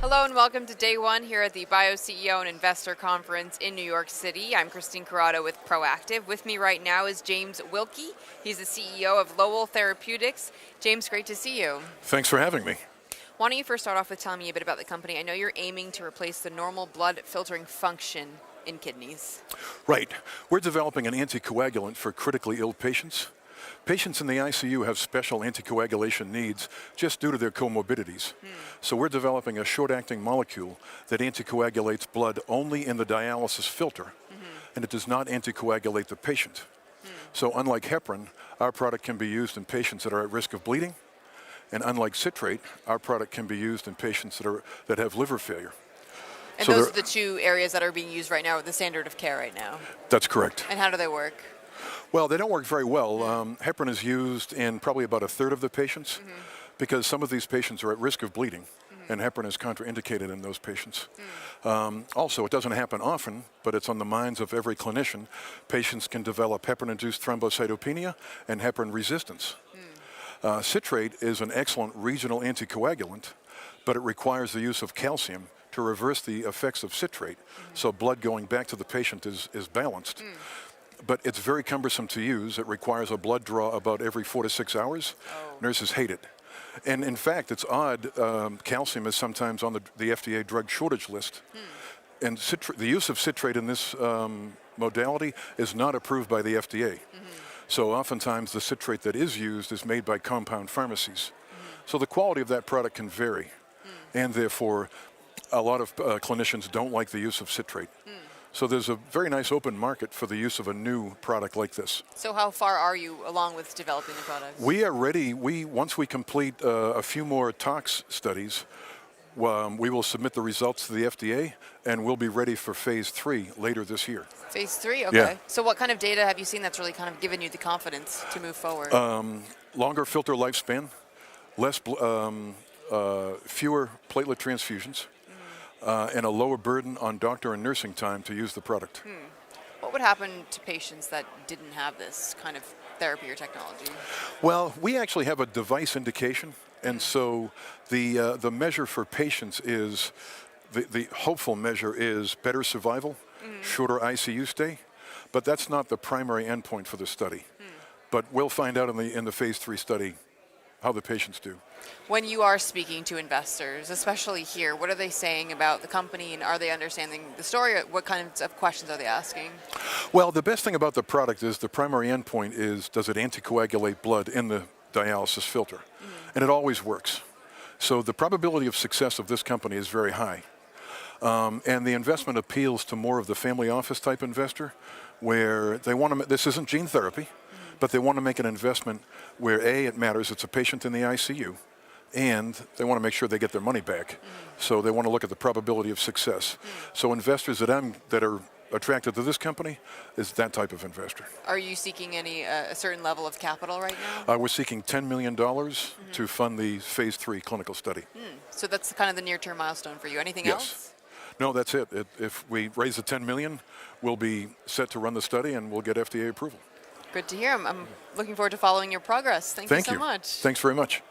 Hello and welcome to day one here at the Bio CEO and Investor Conference in New York City. I'm Christine Corrado with Proactive. With me right now is James Wilkie. He's the CEO of Lowell Therapeutics. James, great to see you. Thanks for having me. Why don't you first start off with telling me a bit about the company? I know you're aiming to replace the normal blood filtering function in kidneys. Right. We're developing an anticoagulant for critically ill patients. Patients in the ICU have special anticoagulation needs just due to their comorbidities. So we're developing a short-acting molecule that anticoagulates blood only in the dialysis filter, and it does not anticoagulate the patient. So unlike heparin, our product can be used in patients that are at risk of bleeding, and unlike citrate, our product can be used in patients that have liver failure. And so those are the two areas that are being used right now with the standard of care right now. That's correct. And how do they work? Well, they don't work very well. Heparin is used in probably about a third of the patients because some of these patients are at risk of bleeding, and heparin is contraindicated in those patients. Also, it doesn't happen often, but it's on the minds of every clinician. Patients can develop heparin-induced thrombocytopenia and heparin resistance. Citrate is an excellent regional anticoagulant, but it requires the use of calcium to reverse the effects of citrate, so blood going back to the patient is balanced. But it's very cumbersome to use. It requires a blood draw about every 4 to 6 hours. Nurses hate it. And in fact, it's odd, calcium is sometimes on the FDA drug shortage list. And the use of citrate in this modality is not approved by the FDA. So oftentimes the citrate that is used is made by compound pharmacies. So the quality of that product can vary. And therefore, a lot of clinicians don't like the use of citrate. So there's a very nice open market for the use of a new product like this. So how far are you along with developing the product? We are ready. Once we complete a few more tox studies, we will submit the results to the FDA, and we'll be ready for phase 3 later this year. Phase 3, okay. Yeah. So what kind of data have you seen that's really kind of given you the confidence to move forward? Longer filter lifespan, fewer platelet transfusions, and a lower burden on doctor and nursing time to use the product. What would happen to patients that didn't have this kind of therapy or technology? Well, we actually have a device indication, and so the measure for patients is, the hopeful measure is better survival, shorter ICU stay, but that's not the primary endpoint for the study. But we'll find out in the phase 3 study how the patients do. When you are speaking to investors, especially here, what are they saying about the company, and are they understanding the story? What kinds of questions are they asking? Well, the best thing about the product is the primary endpoint is, does it anticoagulate blood in the dialysis filter? And it always works. So the probability of success of this company is very high. And the investment appeals to more of the family office type investor, where they want to, this isn't gene therapy, but they want to make an investment where A, it matters, it's a patient in the ICU, and they want to make sure they get their money back. So they want to look at the probability of success. So investors that are attracted to this company is that type of investor. Are you seeking any a certain level of capital right now? We're seeking $10 million to fund the phase 3 clinical study. So that's kind of the near-term milestone for you. Anything else? No, that's it. If we raise the $10 million, we'll be set to run the study and we'll get FDA approval. Good to hear. I'm looking forward to following your progress. Thank you so much. Thanks very much.